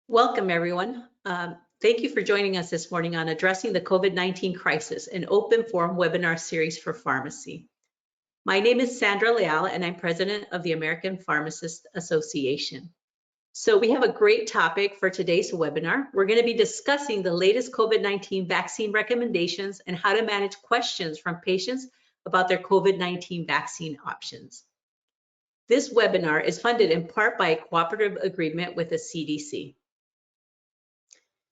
Welcome, everyone. Thank you for joining us this morning on Addressing the COVID-19 Crisis, an open forum webinar series for pharmacy. My name is Sandra Leal, and I'm president of the American Pharmacists Association. So we have a great topic for today's webinar. We're going to be discussing the latest COVID-19 vaccine recommendations and how to manage questions from patients about their COVID-19 vaccine options. This webinar is funded in part by a cooperative agreement with the CDC.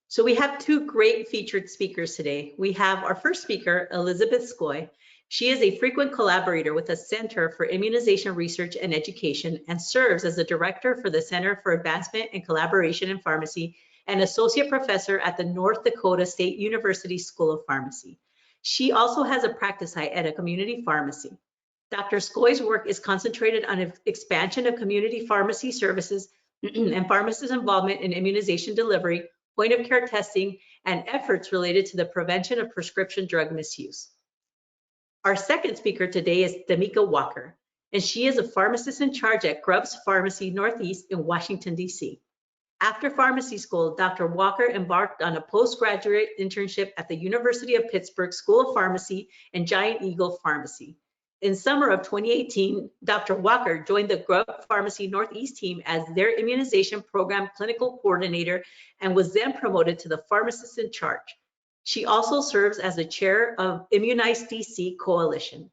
So we have two great featured speakers today. We have our first speaker, Elizabeth Skoy. She is a frequent collaborator with the Center for Immunization Research and Education and serves as the director for the Center for Advancement and Collaboration in Pharmacy and associate professor at the North Dakota State University School of Pharmacy. She also has a practice site at a community pharmacy. Dr. Skoy's work is concentrated on expansion of community pharmacy services and pharmacists' involvement in immunization delivery, point of care testing, and efforts related to the prevention of prescription drug misuse. Our second speaker today is Damika Walker, and she is a pharmacist in charge at Grubbs Pharmacy Northeast in Washington, D.C. After pharmacy school, Dr. Walker embarked on a postgraduate internship at the University of Pittsburgh School of Pharmacy and Giant Eagle Pharmacy. In summer of 2018, Dr. Walker joined the Grubbs Pharmacy Northeast team as their immunization program clinical coordinator and was then promoted to the pharmacist in charge. She also serves as the chair of Immunize DC Coalition.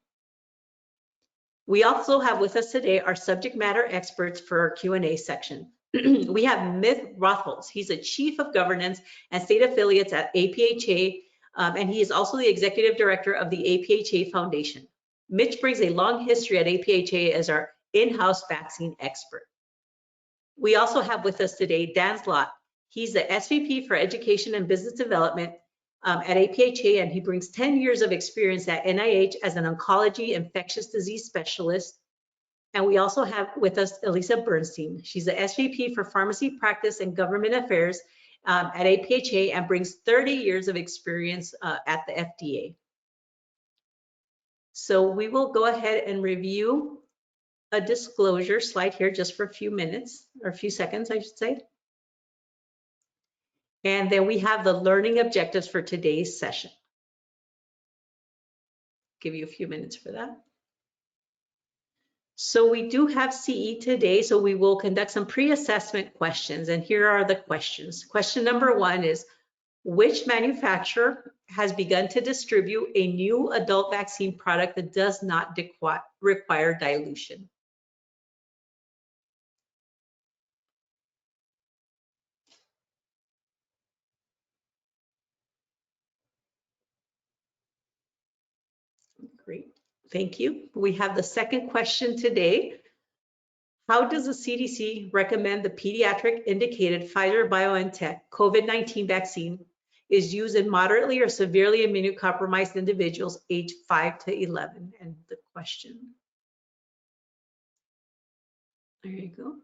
We also have with us today our subject matter experts for our Q&A section. We have Mitch Rothholz. He's a chief of governance and state affiliates at APhA, and he is also the executive director of the APhA Foundation. Mitch brings a long history at APhA as our in-house vaccine expert. We also have with us today Dan Slott. He's the SVP for Education and Business Development at APhA, and he brings 10 years of experience at NIH as an oncology infectious disease specialist. And we also have with us Elisa Bernstein. She's the SVP for Pharmacy Practice and Government Affairs at APhA and brings 30 years of experience at the FDA. So we will go ahead and review a disclosure slide here just for a few minutes, or a few seconds, I should say. And then we have the learning objectives for today's session. Give you a few minutes for that. So we do have CE today, so we will conduct some pre-assessment questions, and here are the questions. Question number one is, which manufacturer has begun to distribute a new adult vaccine product that does not require dilution? Great, thank you. We have the second question today. How does the CDC recommend the pediatric indicated Pfizer-BioNTech COVID-19 vaccine is used in moderately or severely immunocompromised individuals aged 5 to 11? And the question. There you go.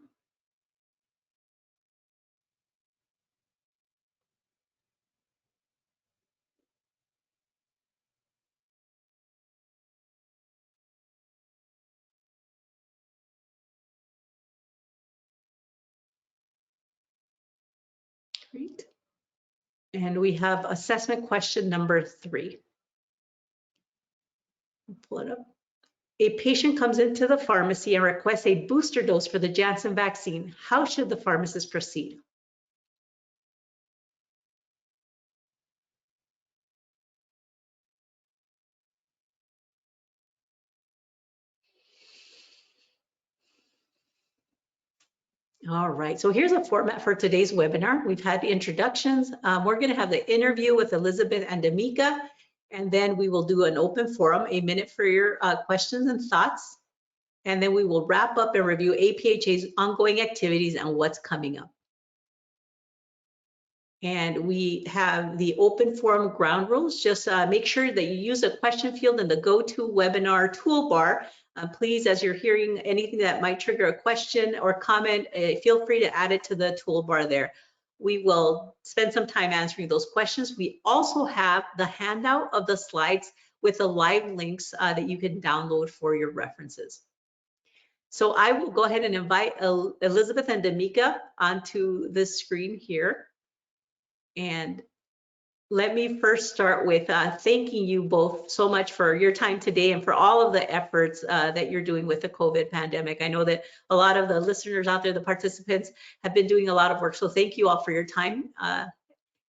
Great. And we have assessment question number 3. Pull it up. A patient comes into the pharmacy and requests a booster dose for the Janssen vaccine. How should the pharmacist proceed? All right, so here's a format for today's webinar. We've had the introductions. We're going to have the interview with Elizabeth and Damika, and then we will do an open forum, a minute for your questions and thoughts. And then we will wrap up and review APHA's ongoing activities and what's coming up. And we have the open forum ground rules. Just make sure that you use a question field in the GoToWebinar toolbar. Please, as you're hearing anything that might trigger a question or comment, feel free to add it to the toolbar there. We will spend some time answering those questions. We also have the handout of the slides with the live links that you can download for your references. So I will go ahead and invite Elizabeth and Damika onto the screen here. And let me first start with thanking you both so much for your time today and for all of the efforts that you're doing with the COVID pandemic. I know that a lot of the listeners out there, the participants, have been doing a lot of work. So thank you all for your time.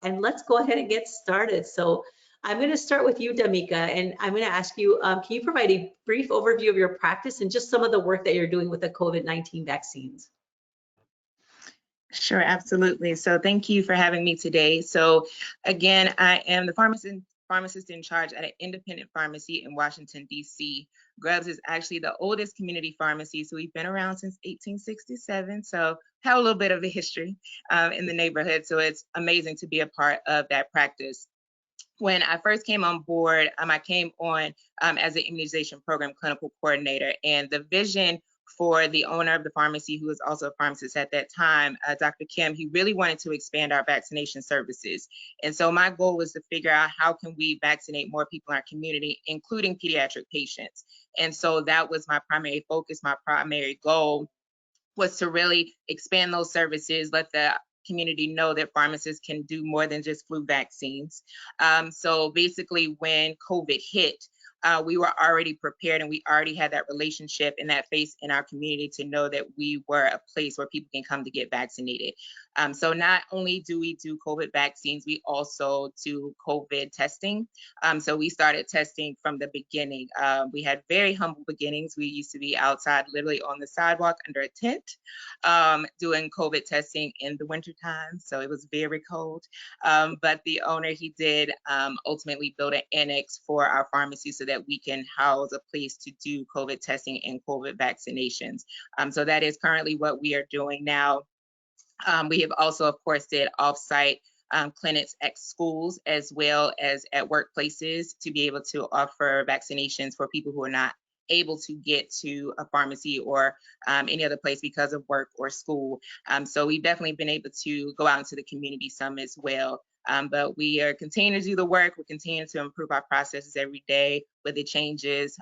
And let's go ahead and get started. So I'm going to start with you, Damika, and I'm going to ask you, can you provide a brief overview of your practice and just some of the work that you're doing with the COVID-19 vaccines? Sure, absolutely. So thank you for having me today. So again, I am the pharmacist in charge at an independent pharmacy in Washington, D.C. Grubbs is actually the oldest community pharmacy, so we've been around since 1867. So have a little bit of a history in the neighborhood. So it's amazing to be a part of that practice. When I first came on board, I came on as an immunization program clinical coordinator, and the vision for the owner of the pharmacy, who was also a pharmacist at that time, Dr. Kim, he really wanted to expand our vaccination services. And so my goal was to figure out how can we vaccinate more people in our community, including pediatric patients. And so that was my primary focus, my primary goal was to really expand those services, let the community know that pharmacists can do more than just flu vaccines. So basically when COVID hit, we were already prepared and we already had that relationship and that face in our community to know that we were a place where people can come to get vaccinated. So not only do we do COVID vaccines, we also do COVID testing. So we started testing from the beginning. We had very humble beginnings. We used to be outside literally on the sidewalk under a tent doing COVID testing in the wintertime. So it was very cold. But the owner, he did ultimately build an annex for our pharmacy so that we can house a place to do COVID testing and COVID vaccinations. So that is currently what we are doing now. We have also, of course, did off-site clinics at schools as well as at workplaces to be able to offer vaccinations for people who are not able to get to a pharmacy or any other place because of work or school. So we've definitely been able to go out into the community some as well. But we are continuing to do the work. We're continuing to improve our processes every day with the changes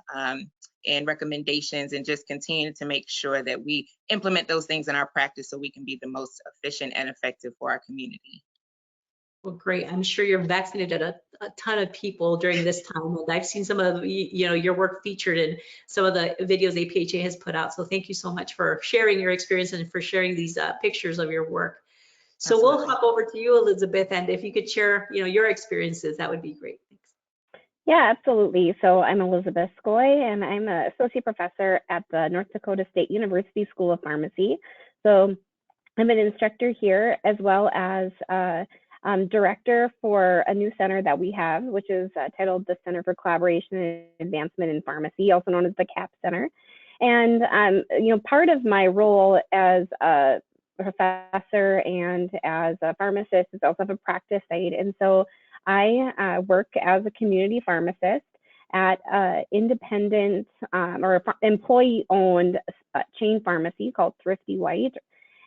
and recommendations, and just continue to make sure that we implement those things in our practice so we can be the most efficient and effective for our community. Well, great. I'm sure you're vaccinated a ton of people during this time. And I've seen some of your work featured in some of the videos APhA has put out. So thank you so much for sharing your experience and for sharing these pictures of your work. So Absolutely. We'll hop over to you, Elizabeth, and if you could share your experiences, that would be great. Thanks. Yeah, absolutely. So I'm Elizabeth Skoy, and I'm an associate professor at the North Dakota State University School of Pharmacy. So I'm an instructor here, as well as director for a new center that we have, which is titled the Center for Collaboration and Advancement in Pharmacy, also known as the CAP Center. And part of my role as a professor and as a pharmacist is also have a practice site, and so I work as a community pharmacist at an independent or employee-owned chain pharmacy called Thrifty White.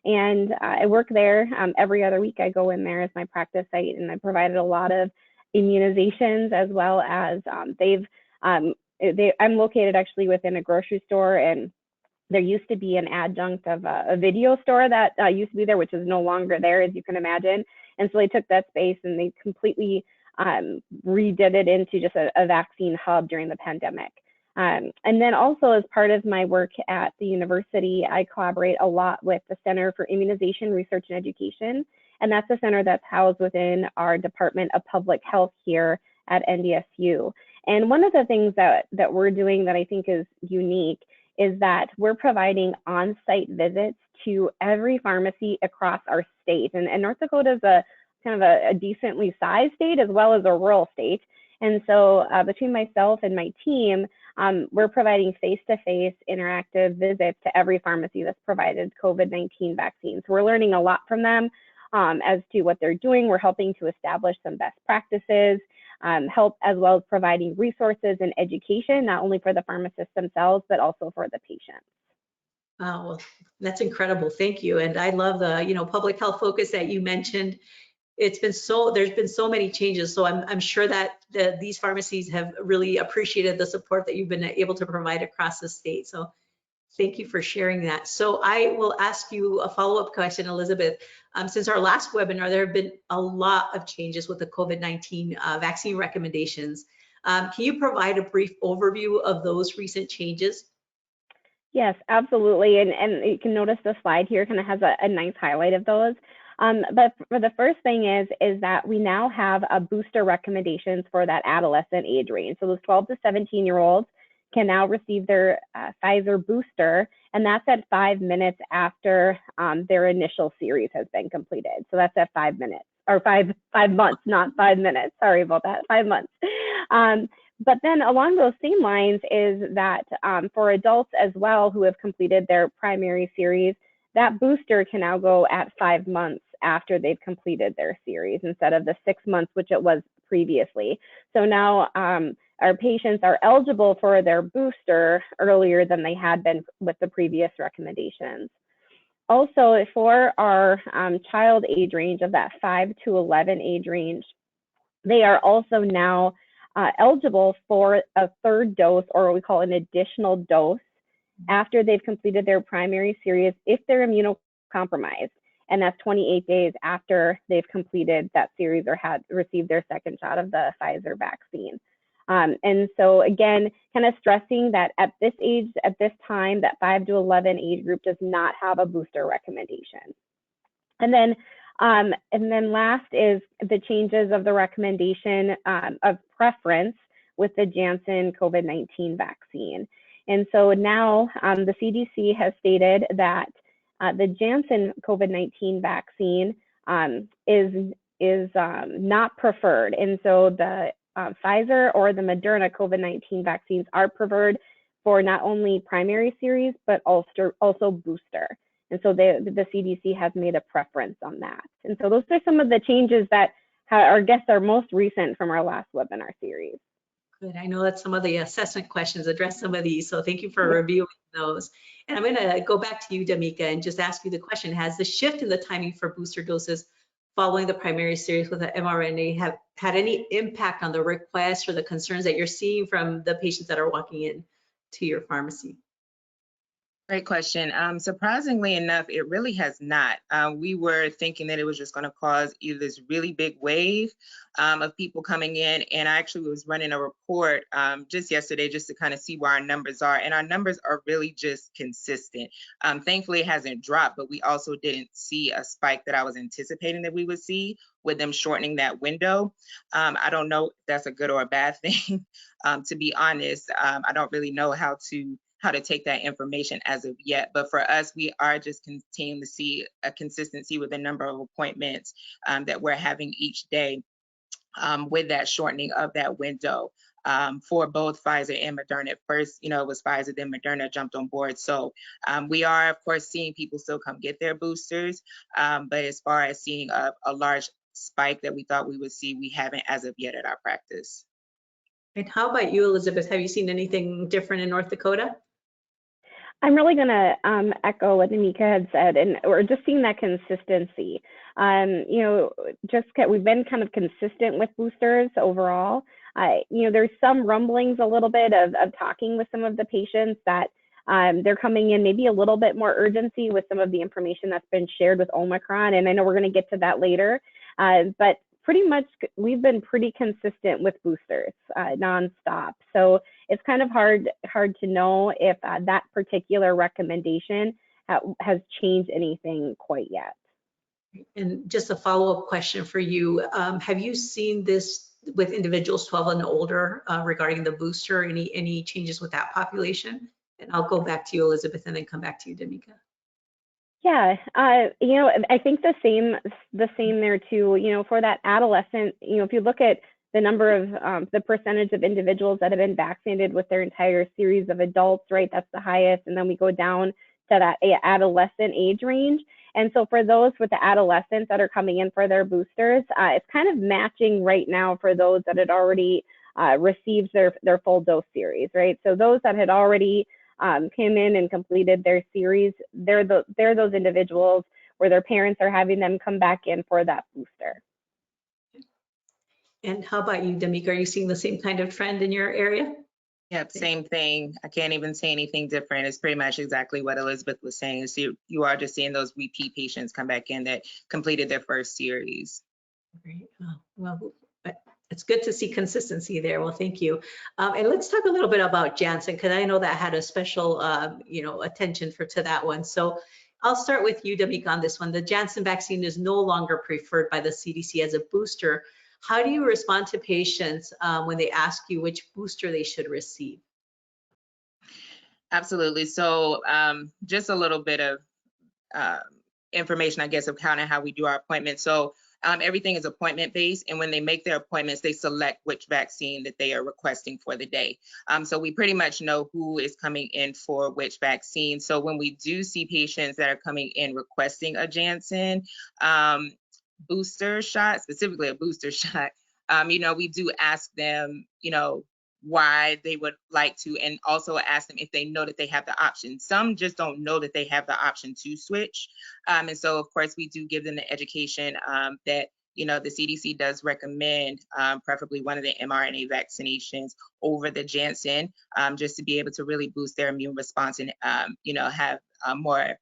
And I work there every other week. I go in there as my practice site, and I provided a lot of immunizations, as well as I'm located actually within a grocery store, and there used to be an adjunct of a video store that used to be there, which is no longer there, as you can imagine. And so they took that space and they completely redid it into just a vaccine hub during the pandemic. And then also, as part of my work at the university, I collaborate a lot with the Center for Immunization Research and Education. And that's a center that's housed within our Department of Public Health here at NDSU. And one of the things that we're doing that I think is unique is that we're providing on-site visits to every pharmacy across our state. And North Dakota is a kind of a decently sized state, as well as a rural state. And so between myself and my team, we're providing face-to-face interactive visits to every pharmacy that's provided COVID-19 vaccines. So we're learning a lot from them as to what they're doing. We're helping to establish some best practices, help as well as providing resources and education, not only for the pharmacists themselves, but also for the patients. Oh, well, that's incredible. Thank you. And I love the, public health focus that you mentioned. There's been so many changes. So I'm sure that these pharmacies have really appreciated the support that you've been able to provide across the state. So Thank you for sharing that. So I will ask you a follow-up question, Elizabeth. Since our last webinar, there have been a lot of changes with the COVID-19 vaccine recommendations. Can you provide a brief overview of those recent changes? Yes, absolutely. And you can notice the slide here kind of has a nice highlight of those. But for the first thing is that we now have a booster recommendations for that adolescent age range. So those 12 to 17-year-olds can now receive their Pfizer booster, and that's at 5 minutes after their initial series has been completed. So that's at 5 minutes, or five months, not 5 minutes. Sorry about that, 5 months. But then along those same lines is that for adults as well who have completed their primary series, that booster can now go at 5 months after they've completed their series instead of the 6 months, which it was previously. So now our patients are eligible for their booster earlier than they had been with the previous recommendations. Also, for our child age range of that 5 to 11 age range, they are also now eligible for a third dose, or what we call an additional dose, after they've completed their primary series if they're immunocompromised. And that's 28 days after they've completed that series or had received their second shot of the Pfizer vaccine. And so again, kind of stressing that at this age, at this time, that 5 to 11 age group does not have a booster recommendation. And then last is the changes of the recommendation of preference with the Janssen COVID-19 vaccine. And so now the CDC has stated that the Janssen COVID-19 vaccine is not preferred. And so the Pfizer or the Moderna COVID-19 vaccines are preferred for not only primary series, but also booster. And so the CDC has made a preference on that. And so those are some of the changes that our guests are most recent from our last webinar series. Good. I know that some of the assessment questions address some of these, so thank you for reviewing those. And I'm going to go back to you, Damika, and just ask you the question: has the shift in the timing for booster doses following the primary series with the mRNA have had any impact on the requests or the concerns that you're seeing from the patients that are walking in to your pharmacy? Great question. Surprisingly enough, it really has not. We were thinking that it was just going to cause either this really big wave of people coming in, and I actually was running a report just yesterday just to kind of see where our numbers are, and our numbers are really just consistent. Thankfully, it hasn't dropped, but we also didn't see a spike that I was anticipating that we would see with them shortening that window. I don't know if that's a good or a bad thing. To be honest, I don't really know how to take that information as of yet. But for us, we are just continuing to see a consistency with the number of appointments that we're having each day with that shortening of that window for both Pfizer and Moderna. At first, it was Pfizer, then Moderna jumped on board. So we are, of course, seeing people still come get their boosters. But as far as seeing a large spike that we thought we would see, we haven't as of yet at our practice. And how about you, Elizabeth? Have you seen anything different in North Dakota? I'm really going to echo what Damika had said, and we're just seeing that consistency. We've been kind of consistent with boosters overall. There's some rumblings a little bit of talking with some of the patients that they're coming in maybe a little bit more urgency with some of the information that's been shared with Omicron, and I know we're going to get to that later. But pretty much we've been pretty consistent with boosters nonstop. So it's kind of hard to know if that particular recommendation has changed anything quite yet. And just a follow-up question for you. Have you seen this with individuals 12 and older regarding the booster? Any changes with that population? And I'll go back to you, Elizabeth, and then come back to you, Damika. Yeah, I think the same there too. For that adolescent, if you look at the number of the percentage of individuals that have been vaccinated with their entire series of adults, right? That's the highest, and then we go down to that adolescent age range. And so for those with the adolescents that are coming in for their boosters, it's kind of matching right now for those that had already received their full dose series, right? So those that had already came in and completed their series, they're those individuals where their parents are having them come back in for that booster. And how about you, Damika? Are you seeing the same kind of trend in your area? Yep, same thing. I can't even say anything different. It's pretty much exactly what Elizabeth was saying. Is you are just seeing those repeat patients come back in that completed their first series. Great. Oh, well, it's good to see consistency there. Well, thank you. And let's talk a little bit about Janssen, because I know that had a special, attention to that one. So I'll start with you, Damika, on this one. The Janssen vaccine is no longer preferred by the CDC as a booster. How do you respond to patients when they ask you which booster they should receive? Absolutely. So just a little bit of information, I guess, of kind of how we do our appointments. So everything is appointment based, and when they make their appointments, they select which vaccine that they are requesting for the day. So we pretty much know who is coming in for which vaccine. So when we do see patients that are coming in requesting a Janssen booster shot, specifically a booster shot, we do ask them, why they would like to, and also ask them if they know that they have the option. Some just don't know that they have the option to switch. And so, of course, we do give them the education that, the CDC does recommend preferably one of the mRNA vaccinations over the Janssen, just to be able to really boost their immune response and, have more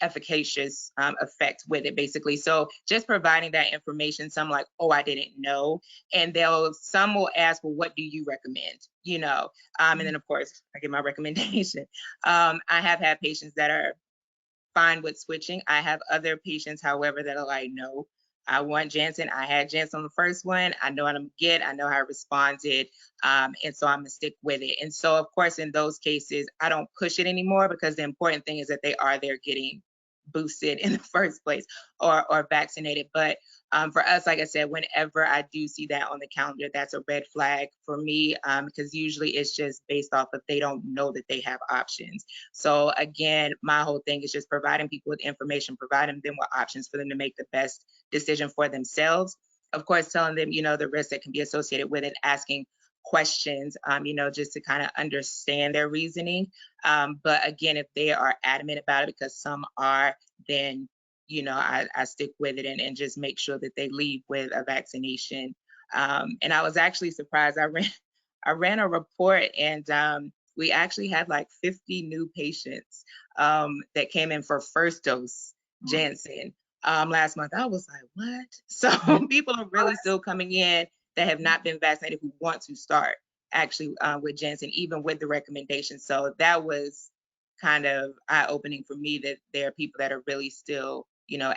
efficacious effect with it, basically. So just providing that information, some like, oh, I didn't know. And some will ask, well, what do you recommend? And then of course I give my recommendation. I have had patients that are fine with switching. I have other patients, however, that are like, no, I want Janssen. I had Janssen on the first one. I know what I'm gonna get. I know how it responded. And so I'm gonna stick with it. And so, of course, in those cases, I don't push it anymore, because the important thing is that they are there getting boosted in the first place, or vaccinated. But for us, like I said, whenever I do see that on the calendar, that's a red flag for me, because usually it's just based off of they don't know that they have options. So again, my whole thing is just providing people with information, providing them with options for them to make the best decision for themselves. Of course, telling them, the risks that can be associated with it, asking questions, just to kind of understand their reasoning. But again, if they are adamant about it, because some are, then, I stick with it and just make sure that they leave with a vaccination. And I was actually surprised. I ran a report, and we actually had like 50 new patients that came in for first dose Janssen last month. I was like, what? So people are really still coming in that have not been vaccinated, who want to start actually with Janssen, even with the recommendation. So that was kind of eye-opening for me, that there are people that are really still,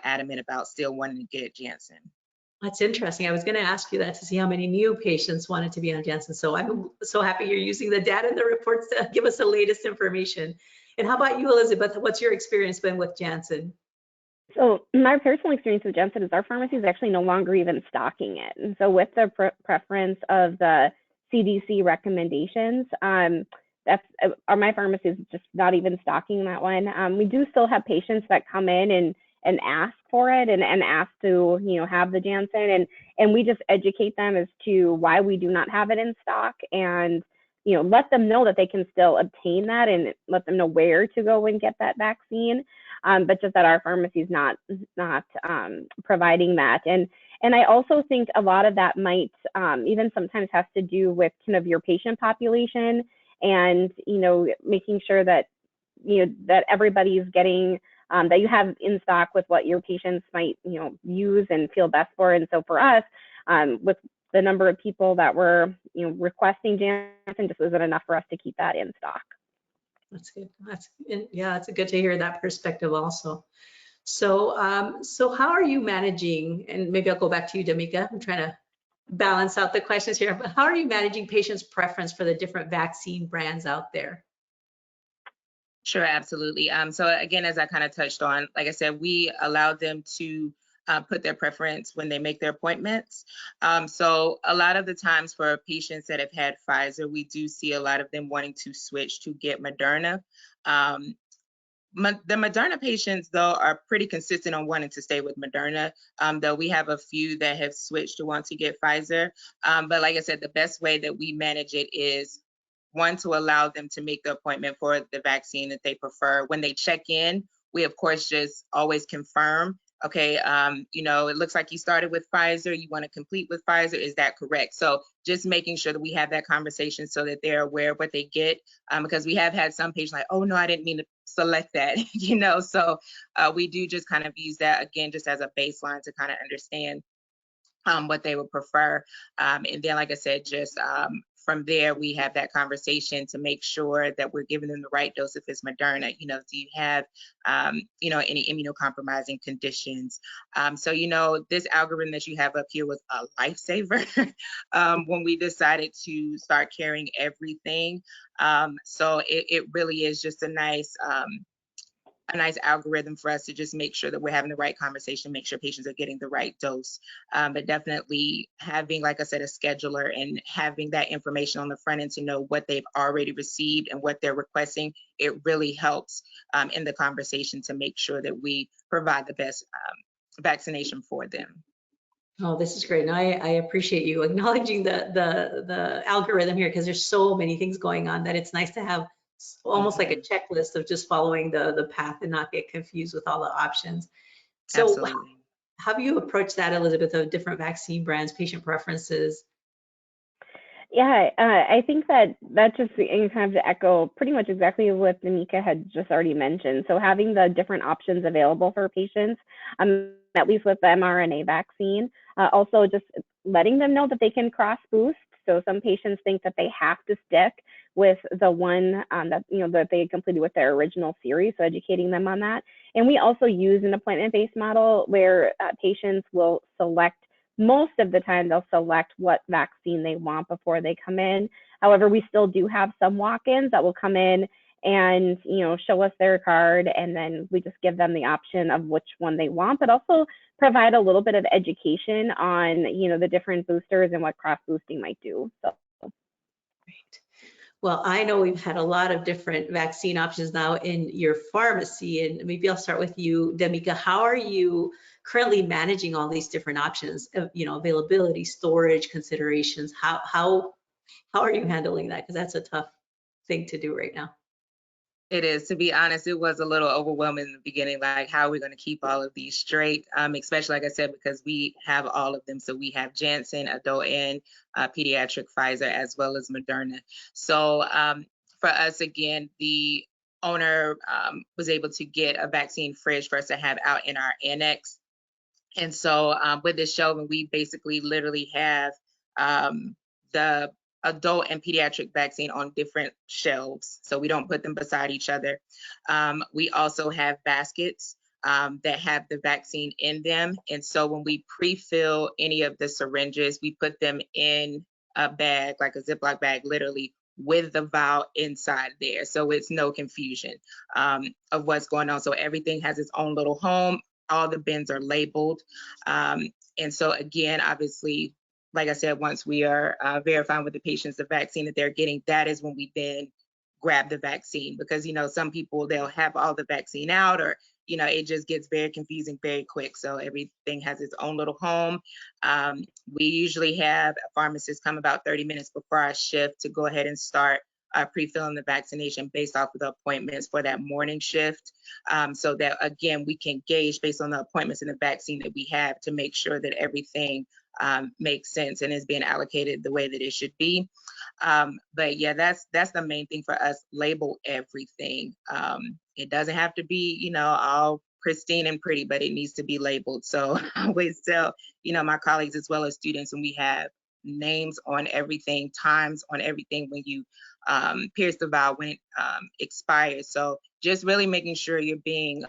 adamant about still wanting to get Janssen. That's interesting. I was going to ask you that to see how many new patients wanted to be on Janssen. So I'm so happy you're using the data and the reports to give us the latest information. And how about you, Elizabeth? What's your experience been with Janssen? So my personal experience with Janssen is our pharmacy is actually no longer even stocking it. And so with the preference of the CDC recommendations, my pharmacy is just not even stocking that one. We do still have patients that come in and ask for it and ask to, have the Janssen, and we just educate them as to why we do not have it in stock, and, let them know that they can still obtain that, and let them know where to go and get that vaccine. But just that our pharmacy is not providing that. And I also think a lot of that might even sometimes has to do with kind of your patient population, and, making sure that, that everybody's getting, that you have in stock with what your patients might, use and feel best for. And so for us, with the number of people that were, requesting Janssen, just wasn't enough for us to keep that in stock. That's good. It's good to hear that perspective also. So, so how are you managing, and maybe I'll go back to you, Damika. I'm trying to balance out the questions here, but how are you managing patients' preference for the different vaccine brands out there? Sure, absolutely. So again, as I kind of touched on, like I said, we allow them to put their preference when they make their appointments. So a lot of the times for patients that have had Pfizer, we do see a lot of them wanting to switch to get Moderna. The Moderna patients, though, are pretty consistent on wanting to stay with Moderna, though we have a few that have switched to want to get Pfizer. But like I said, the best way that we manage it is, one, to allow them to make the appointment for the vaccine that they prefer. When they check in, we, of course, just always confirm Okay, it looks like you started with Pfizer, you want to complete with Pfizer, is that correct? So just making sure that we have that conversation so that they're aware of what they get, because we have had some patients like, oh no, I didn't mean to select that, so we do just kind of use that again, just as a baseline to kind of understand what they would prefer. And then, like I said, just from there, we have that conversation to make sure that we're giving them the right dose. If it's Moderna, do you have, any immunocompromising conditions? So, this algorithm that you have up here was a lifesaver when we decided to start carrying everything. So it really is just a nice algorithm for us to just make sure that we're having the right conversation, make sure patients are getting the right dose. But definitely having, like I said, a scheduler and having that information on the front end to know what they've already received and what they're requesting, it really helps in the conversation to make sure that we provide the best vaccination for them. Oh, this is great. And I appreciate you acknowledging the algorithm here, because there's so many things going on that it's nice to have almost like a checklist of just following the path and not get confused with all the options. So Absolutely. how have you approached that, Elizabeth, of different vaccine brands, patient preferences? Yeah, I think that just kind of to echo pretty much exactly what Namika had just already mentioned. So having the different options available for patients, at least with the mRNA vaccine, also just letting them know that they can cross boost. So some patients think that they have to stick with the one that that they completed with their original series. So educating them on that. And we also use an appointment-based model where patients will select. Most of the time, they'll select what vaccine they want before they come in. However, we still do have some walk-ins that will come in and show us their card, and then we just give them the option of which one they want, but also provide a little bit of education on the different boosters and what cross boosting might do. So. Well, I know we've had a lot of different vaccine options now in your pharmacy, and maybe I'll start with you, Demika. How are you currently managing all these different options of, availability, storage considerations? How are you handling that? Because that's a tough thing to do right now. It is, to be honest, it was a little overwhelming in the beginning, like how are we going to keep all of these straight, especially, like I said, because we have all of them. So we have Janssen, adult and pediatric Pfizer, as well as Moderna. So for us, again, the owner was able to get a vaccine fridge for us to have out in our annex. And so with this shelving, we basically literally have the adult and pediatric vaccine on different shelves, so we don't put them beside each other. We also have baskets that have the vaccine in them, and so when we pre-fill any of the syringes, we put them in a bag, like a Ziploc bag, literally, with the vial inside there, so it's no confusion of what's going on. So everything has its own little home. All the bins are labeled, and so again, obviously, like I said, once we are verifying with the patients the vaccine that they're getting, that is when we then grab the vaccine, because some people, they'll have all the vaccine out, or it just gets very confusing very quick. So everything has its own little home. We usually have a pharmacist come about 30 minutes before our shift to go ahead and start pre-filling the vaccination based off of the appointments for that morning shift, so that again we can gauge based on the appointments and the vaccine that we have to make sure that everything makes sense and is being allocated the way that it should be. But yeah, that's the main thing for us. Label everything. It doesn't have to be all pristine and pretty, but it needs to be labeled. So I always tell my colleagues as well as students, and we have names on everything, times on everything when you pierce the vial, when it expires. So just really making sure you're being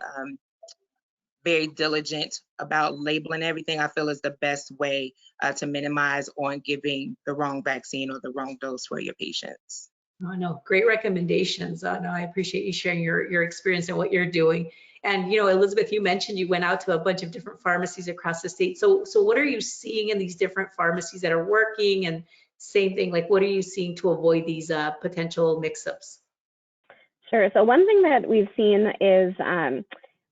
very diligent about labeling everything, I feel is the best way to minimize on giving the wrong vaccine or the wrong dose for your patients. Oh, no, great recommendations. No, I appreciate you sharing your experience and what you're doing. And Elizabeth, you mentioned you went out to a bunch of different pharmacies across the state. So what are you seeing in these different pharmacies that are working? And same thing, like what are you seeing to avoid these potential mix-ups? Sure. So one thing that we've seen is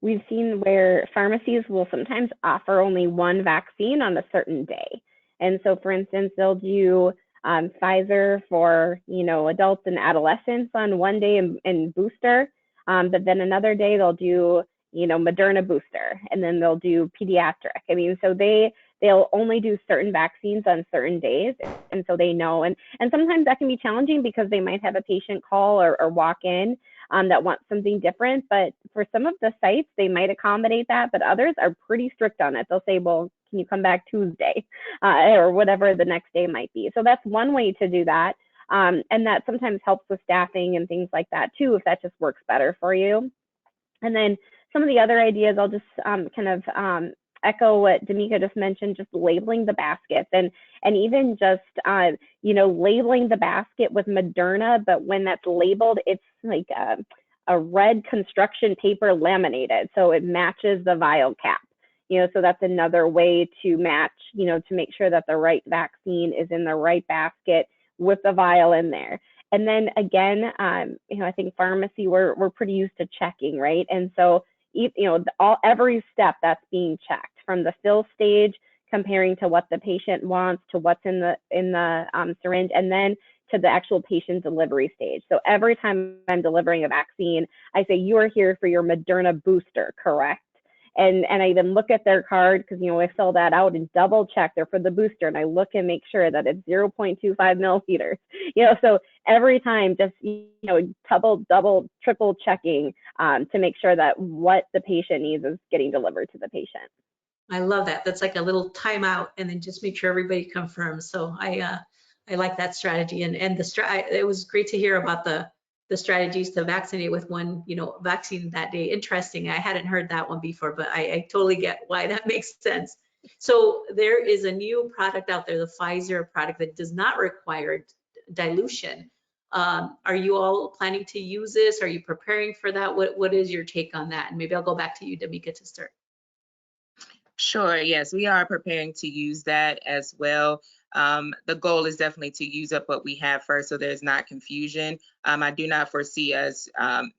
we've seen where pharmacies will sometimes offer only one vaccine on a certain day. And so, for instance, they'll do Pfizer for adults and adolescents on one day and booster, but then another day they'll do Moderna booster, and then they'll do pediatric. I mean, so they'll only do certain vaccines on certain days, and so they know. And sometimes that can be challenging because they might have a patient call or walk in that wants something different. But for some of the sites, they might accommodate that, but others are pretty strict on it. They'll say, well, can you come back Tuesday or whatever the next day might be. So that's one way to do that. And that sometimes helps with staffing and things like that too, if that just works better for you. And then some of the other ideas, I'll just echo what D'Amica just mentioned, just labeling the baskets and even just, labeling the basket with Moderna, but when that's labeled, it's like a red construction paper laminated, so it matches the vial cap. So that's another way to match, to make sure that the right vaccine is in the right basket with the vial in there. And then again, I think pharmacy, we're pretty used to checking, right? And so, every step that's being checked from the fill stage, comparing to what the patient wants, to what's in the syringe, and then to the actual patient delivery stage. So every time I'm delivering a vaccine, I say, you are here for your Moderna booster, correct? And I even look at their card because, I fill that out and double check they're for the booster. And I look and make sure that it's 0.25 milliliters, so every time just, double, triple checking to make sure that what the patient needs is getting delivered to the patient. I love that. That's like a little timeout and then just make sure everybody confirms. So I like that strategy. And it was great to hear about the strategies to vaccinate with one, vaccine that day. Interesting. I hadn't heard that one before, but I totally get why that makes sense. So there is a new product out there, the Pfizer product, that does not require dilution. Are you all planning to use this? Are you preparing for that? What is your take on that? And maybe I'll go back to you, D'Amica, to start. Sure, yes, we are preparing to use that as well. The goal is definitely to use up what we have first so there's not confusion. I do not foresee us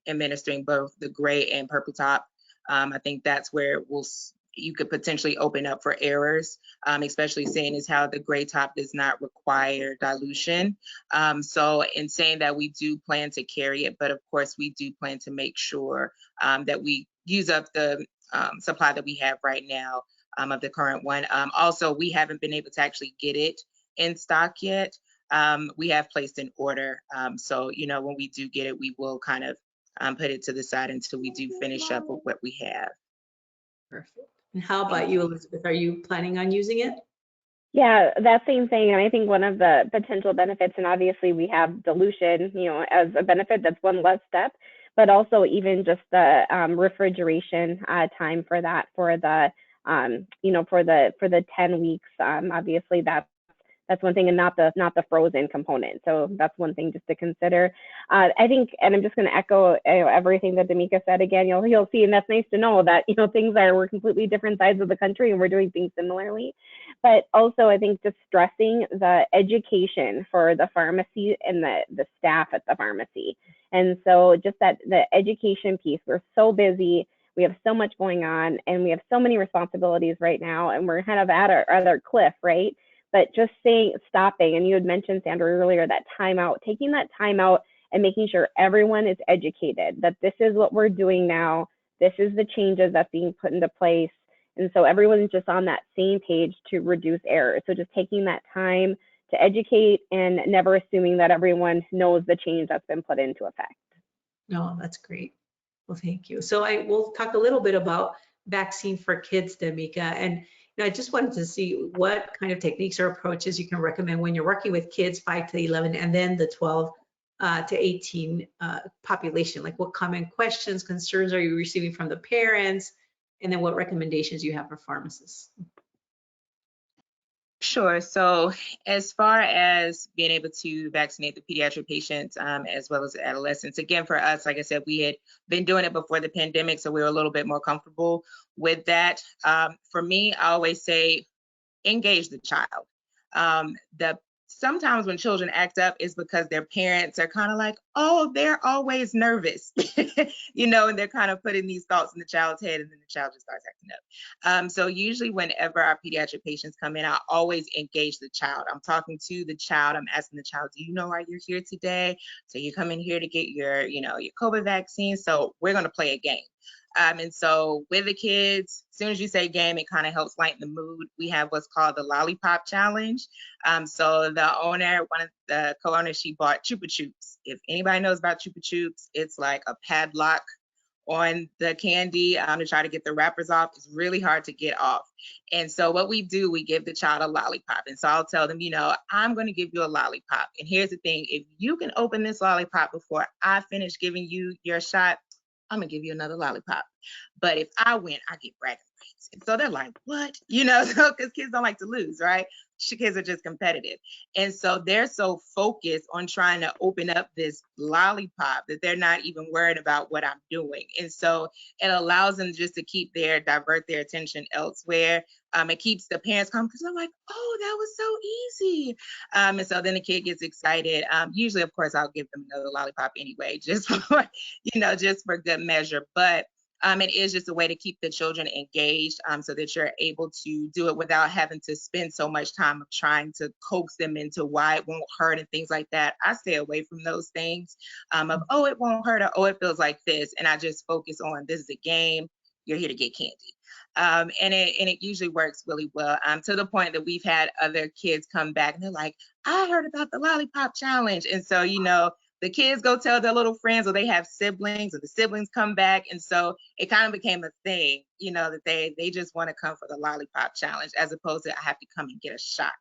administering both the gray and purple top. I think that's where you could potentially open up for errors, especially seeing as how the gray top does not require dilution. So in saying that, we do plan to carry it, but of course we do plan to make sure that we use up the supply that we have right now of the current one. Also, we haven't been able to actually get it in stock yet. We have placed an order. So, when we do get it, we will kind of put it to the side until we do finish up with what we have. Perfect. And how about you, Elizabeth? Are you planning on using it? Yeah, that same thing. And I think one of the potential benefits, and obviously we have dilution, as a benefit, that's one less step, but also even just the refrigeration time for that, for the, for the 10 weeks, obviously that's one thing, and not the frozen component. So that's one thing just to consider. I think, and I'm just going to echo everything that D'Amica said again. You'll see, and that's nice to know that we're completely different sides of the country and we're doing things similarly. But also, I think just stressing the education for the pharmacy and the staff at the pharmacy. And so just that the education piece, we're so busy. We have so much going on and we have so many responsibilities right now, and we're kind of at our other cliff, right? But just stopping, and you had mentioned, Sandra, earlier, that timeout, taking that time out and making sure everyone is educated that this is what we're doing now. This is the changes that's being put into place. And so everyone's just on that same page to reduce errors. So just taking that time to educate and never assuming that everyone knows the change that's been put into effect. No, that's great. Well, thank you. So we'll talk a little bit about vaccine for kids, D'Amica. And I just wanted to see what kind of techniques or approaches you can recommend when you're working with kids 5 to 11 and then the 12 to 18 population. Like, what common questions, concerns are you receiving from the parents? And then what recommendations you have for pharmacists? Sure. So as far as being able to vaccinate the pediatric patients as well as adolescents, again, for us, like I said, we had been doing it before the pandemic, so we were a little bit more comfortable with that. For me, I always say engage the child. Sometimes when children act up is because their parents are kind of like, oh, they're always nervous, you know, and they're kind of putting these thoughts in the child's head, and then the child just starts acting up. So usually whenever our pediatric patients come in, I always engage the child. I'm talking to the child. I'm asking the child, do you know why you're here today? So you come in here to get your, you know, your COVID vaccine. So we're going to play a game. And so with the kids, as soon as you say game, it kind of helps lighten the mood. We have what's called the lollipop challenge. So the owner, one of the co-owners, she bought Chupa Chups. If anybody knows about Chupa Chups, it's like a padlock on the candy to try to get the wrappers off. It's really hard to get off. And so what we do, we give the child a lollipop. And so I'll tell them, you know, I'm going to give you a lollipop. And here's the thing, if you can open this lollipop before I finish giving you your shot, I'm gonna give you another lollipop. But if I win, I get bragging rights. And so they're like, what? You know, so because kids don't like to lose, right? Kids are just competitive. And so they're so focused on trying to open up this lollipop that they're not even worried about what I'm doing. And so it allows them just to divert their attention elsewhere. It keeps the parents calm because they're like, oh, that was so easy. And so then the kid gets excited. Usually, of course, I'll give them another lollipop anyway, just for, you know, just for good measure. But it is just a way to keep the children engaged so that you're able to do it without having to spend so much time of trying to coax them into why it won't hurt and things like that. I stay away from those things of, oh, it won't hurt, or oh, it feels like this. And I just focus on, this is a game. You're here to get candy. And it usually works really well, to the point that we've had other kids come back and they're like, I heard about the lollipop challenge. And so, you know, the kids go tell their little friends, or they have siblings, or the siblings come back. And so it kind of became a thing, you know, that they just want to come for the lollipop challenge, as opposed to I have to come and get a shot.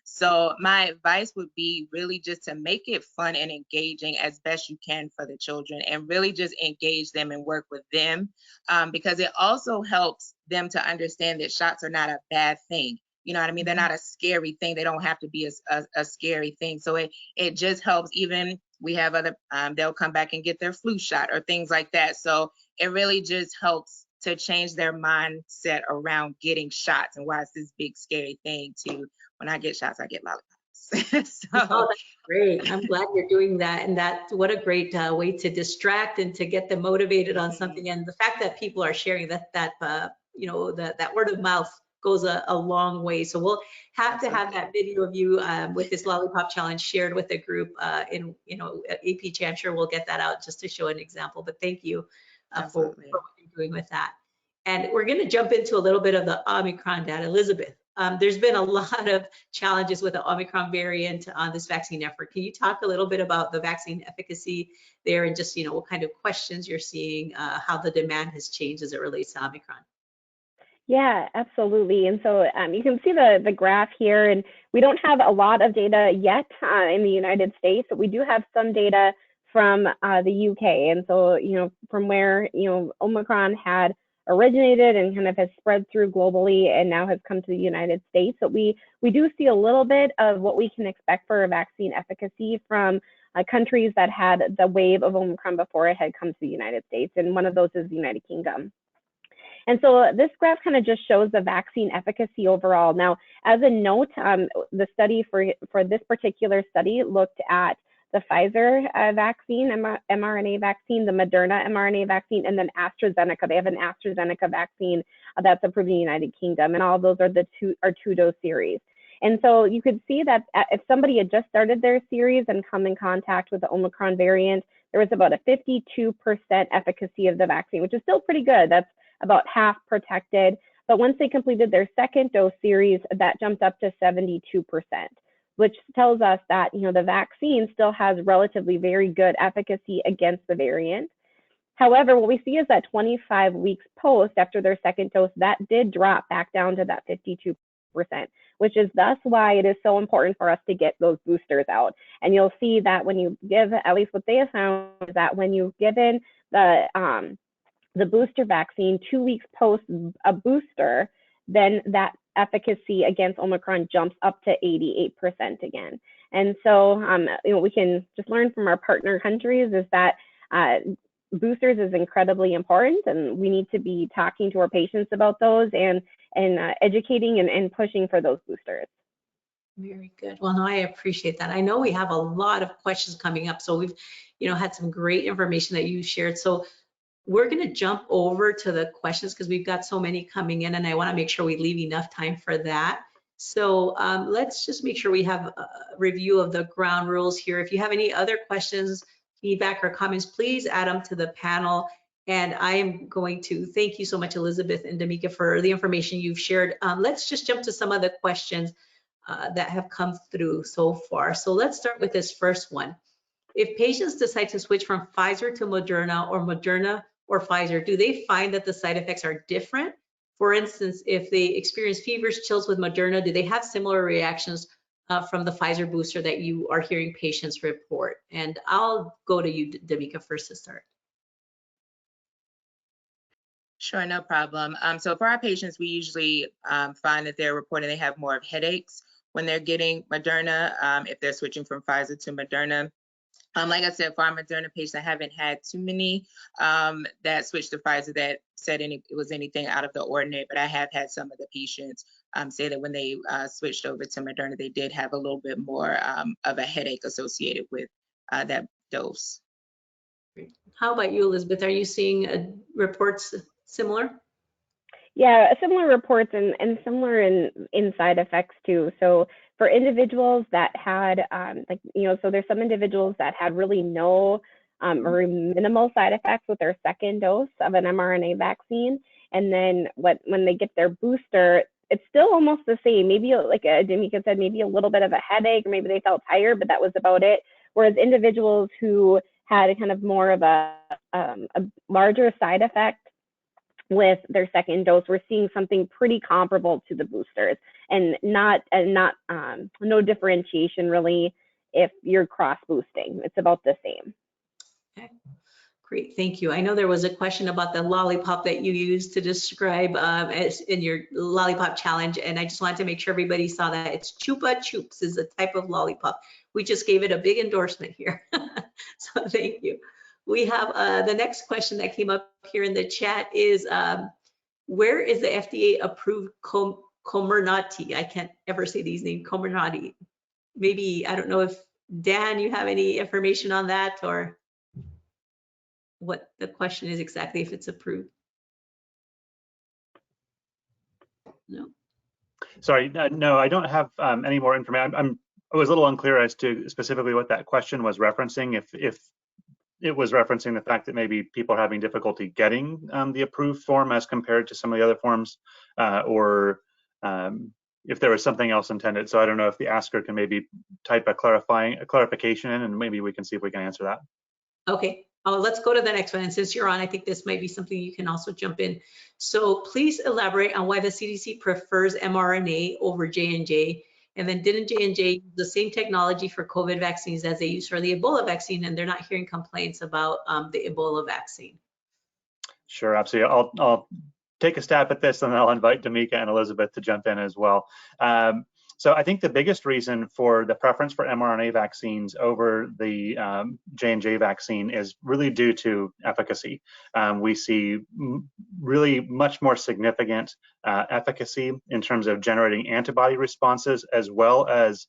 So my advice would be really just to make it fun and engaging as best you can for the children, and really just engage them and work with them, because it also helps them to understand that shots are not a bad thing. You know what I mean? They're not a scary thing. They don't have to be a scary thing. So it just helps. Even we have other, they'll come back and get their flu shot or things like that. So it really just helps to change their mindset around getting shots and why it's this big scary thing to, when I get shots, I get lollipops. So, oh, that's great. I'm glad you're doing that. And what a great way to distract and to get them motivated on something. And the fact that people are sharing that you know, that word of mouth goes a long way. So we'll have to have that video of you with this lollipop challenge shared with the group in, you know, APhA. I'm sure we'll get that out just to show an example. But thank you for what you're doing with that. And we're going to jump into a little bit of the Omicron data. Elizabeth, there's been a lot of challenges with the Omicron variant on this vaccine effort. Can you talk a little bit about the vaccine efficacy there, and just, you know, what kind of questions you're seeing, how the demand has changed as it relates to Omicron? Yeah, absolutely. And so you can see the graph here, and we don't have a lot of data yet in the United States, but we do have some data from the UK. And so, you know, from where, you know, Omicron had originated and kind of has spread through globally and now has come to the United States. So we do see a little bit of what we can expect for vaccine efficacy from countries that had the wave of Omicron before it had come to the United States. And one of those is the United Kingdom. And so this graph kind of just shows the vaccine efficacy overall. Now, as a note, the study for this particular study looked at the Pfizer vaccine, mRNA vaccine, the Moderna mRNA vaccine, and then AstraZeneca. They have an AstraZeneca vaccine that's approved in the United Kingdom, and all of those are the two-dose series. And so you could see that if somebody had just started their series and come in contact with the Omicron variant, there was about a 52% efficacy of the vaccine, which is still pretty good. That's about half protected. But once they completed their second dose series, that jumped up to 72%, which tells us that, you know, the vaccine still has relatively very good efficacy against the variant. However, what we see is that 25 weeks post after their second dose, that did drop back down to that 52%, which is thus why it is so important for us to get those boosters out. And you'll see that when you give, at least what they have found is that when you've given the booster vaccine 2 weeks post a booster, then that efficacy against Omicron jumps up to 88% again. And so, you know, we can just learn from our partner countries is that boosters is incredibly important, and we need to be talking to our patients about those and educating and pushing for those boosters. Very good. Well, no, I appreciate that. I know we have a lot of questions coming up, so we've, had some great information that you shared. So we're going to jump over to the questions because we've got so many coming in, and I want to make sure we leave enough time for that. So let's just make sure we have a review of the ground rules here. If you have any other questions, feedback, or comments, please add them to the panel. And I am going to thank you so much, Elizabeth and Damika, for the information you've shared. Let's just jump to some of the questions that have come through so far. So let's start with this first one. If patients decide to switch from Pfizer to Moderna or Pfizer, do they find that the side effects are different? For instance, if they experience fevers, chills with Moderna, do they have similar reactions from the Pfizer booster that you are hearing patients report? And I'll go to you, Damika, first to start. Sure, no problem. So for our patients, we usually find that they're reporting they have more of headaches when they're getting Moderna, if they're switching from Pfizer to Moderna. Like I said, for our Moderna patients, I haven't had too many that switched to Pfizer that said it was anything out of the ordinary, but I have had some of the patients say that when they switched over to Moderna, they did have a little bit more of a headache associated with that dose. How about you, Elizabeth? Are you seeing reports similar? Yeah, similar reports and similar in side effects too. So for individuals that had so there's some individuals that had really no or minimal side effects with their second dose of an mRNA vaccine, and then when they get their booster, it's still almost the same. Maybe like Damika said, maybe a little bit of a headache, or maybe they felt tired, but that was about it. Whereas individuals who had a kind of more of a larger side effect with their second dose, we're seeing something pretty comparable to the boosters, and no differentiation really if you're cross boosting. It's about the same. Okay. Great, thank you. I know there was a question about the lollipop that you used to describe as in your lollipop challenge, and I just wanted to make sure everybody saw that. It's Chupa Chups is a type of lollipop. We just gave it a big endorsement here. So thank you. We have the next question that came up here in the chat is, where is the FDA approved Comirnaty? I can't ever say these names, Comirnaty. Maybe, I don't know if Dan, you have any information on that, or what the question is exactly, if it's approved. No. Sorry, no, I don't have any more information. I was a little unclear as to specifically what that question was referencing. If it was referencing the fact that maybe people are having difficulty getting the approved form as compared to some of the other forms, or if there was something else intended. So I don't know if the asker can maybe type a clarification in, and maybe we can see if we can answer that. Okay, let's go to the next one. And since you're on, I think this might be something you can also jump in. So please elaborate on why the CDC prefers mRNA over J&J. And then didn't J&J use the same technology for COVID vaccines as they use for the Ebola vaccine, and they're not hearing complaints about the Ebola vaccine? Sure, absolutely. I'll take a stab at this, and then I'll invite Damika and Elizabeth to jump in as well. So I think the biggest reason for the preference for mRNA vaccines over the J&J vaccine is really due to efficacy. We see really much more significant efficacy in terms of generating antibody responses, as well as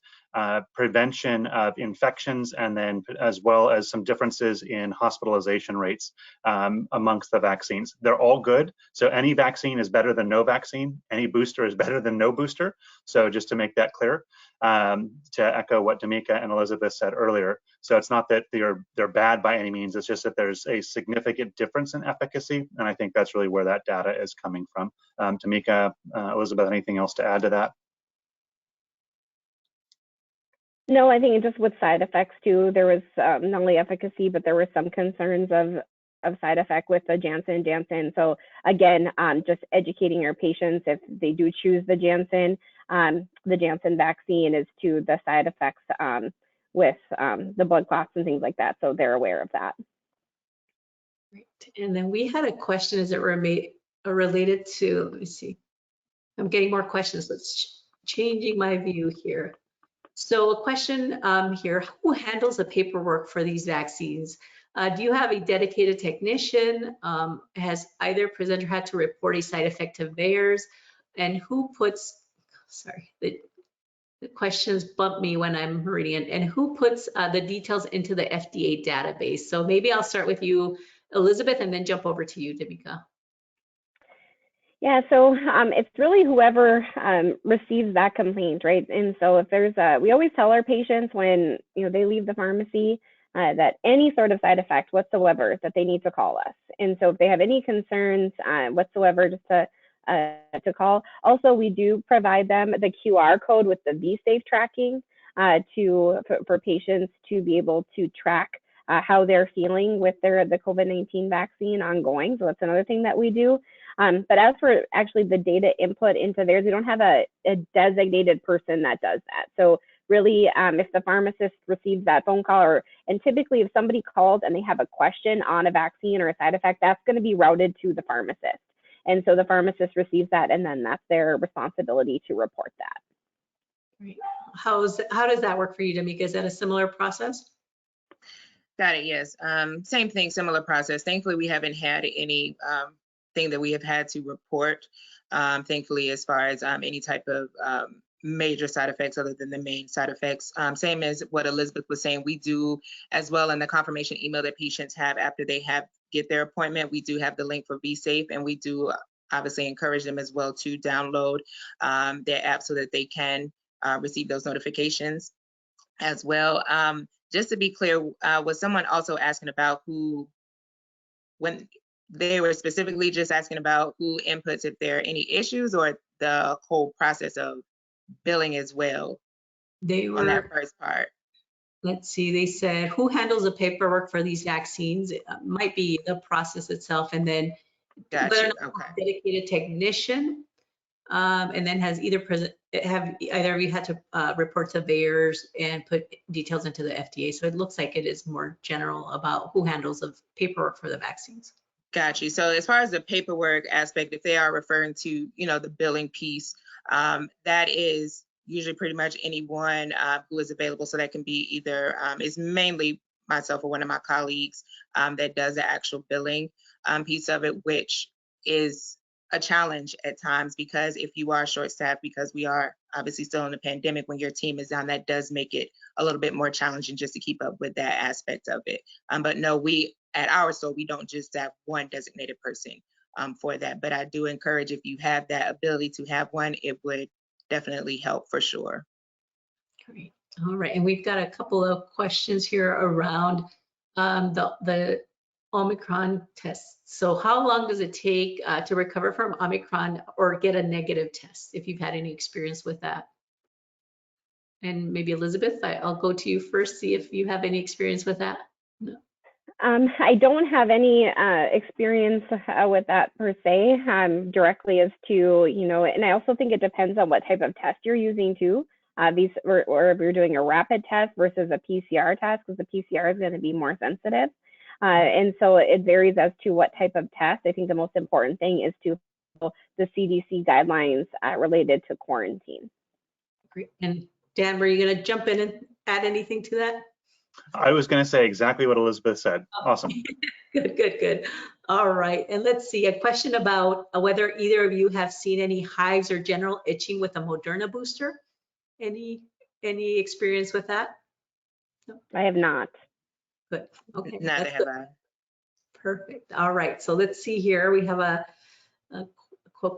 prevention of infections, and then as well as some differences in hospitalization rates amongst the vaccines. They're all good. So any vaccine is better than no vaccine. Any booster is better than no booster. So just to make that clear, to echo what Damika and Elizabeth said earlier. So it's not that they're bad by any means. It's just that there's a significant difference in efficacy. And I think that's really where that data is coming from. Damika, Elizabeth, anything else to add to that? No, I think just with side effects too, there was not only efficacy, but there were some concerns of side effect with the Janssen. So again, just educating your patients if they do choose the Janssen vaccine is to the side effects with the blood clots and things like that. So they're aware of that. Great. And then we had a question, is it related to, let me see. I'm getting more questions. Let's changing my view here. So a question here, who handles the paperwork for these vaccines? Do you have a dedicated technician? Has either presenter had to report a side effect to VAERS? And who puts, sorry, the The questions bump me when I'm reading it. And who puts the details into the FDA database? So maybe I'll start with you, Elizabeth, and then jump over to you, Damika. Yeah, so it's really whoever receives that complaint, right? And so if there's we always tell our patients when they leave the pharmacy that any sort of side effect whatsoever that they need to call us. And so if they have any concerns whatsoever, just to call. Also, we do provide them the QR code with the VSafe tracking for patients to be able to track how they're feeling with the COVID-19 vaccine ongoing. So that's another thing that we do. But as for actually the data input into theirs, we don't have a designated person that does that. So really, if the pharmacist receives that phone call, and typically if somebody calls and they have a question on a vaccine or a side effect, that's going to be routed to the pharmacist. And so the pharmacist receives that, and then that's their responsibility to report that. Great. How does that work for you, Damika? Is that a similar process? Got it, yes. Same thing, similar process. Thankfully, we haven't had any thing that we have had to report, thankfully, as far as any type of major side effects other than the main side effects. Same as what Elizabeth was saying, we do as well in the confirmation email that patients have after they get their appointment. We do have the link for VSafe, and we do obviously encourage them as well to download their app so that they can receive those notifications as well. Just to be clear, was someone also asking about when they were specifically just asking about who inputs if there are any issues, or the whole process of billing as well? They were on that first part. Let's see, they said, who handles the paperwork for these vaccines? It might be the process itself, and then Gotcha. okay. Dedicated technician, and then have either of you had to report to VAERS and put details into the FDA. So it looks like it is more general about who handles the paperwork for the vaccines. Got you. So as far as the paperwork aspect, if they are referring to, the billing piece, that is usually pretty much anyone who is available. So that can be either, it's mainly myself or one of my colleagues that does the actual billing piece of it, which is a challenge at times, because if you are short-staffed, because we are obviously still in a pandemic, when your team is down, that does make it a little bit more challenging just to keep up with that aspect of it. But no, at our store, we don't just have one designated person for that. But I do encourage, if you have that ability to have one, it would definitely help for sure. Great. All right. And we've got a couple of questions here around the Omicron tests. So how long does it take to recover from Omicron or get a negative test, if you've had any experience with that? And maybe Elizabeth, I'll go to you first, see if you have any experience with that. No. I don't have any experience with that per se, directly as to, and I also think it depends on what type of test you're using too. Or if you're doing a rapid test versus a PCR test, because the PCR is going to be more sensitive. And so it varies as to what type of test. I think the most important thing is to follow the CDC guidelines related to quarantine. Great. And Dan, were you going to jump in and add anything to that? I was going to say exactly what Elizabeth said. Awesome. Good. All right. And let's see, a question about whether either of you have seen any hives or general itching with a Moderna booster. Any experience with that? No? I have not. Good. Okay. Neither have I. Perfect. All right. So let's see here. We have a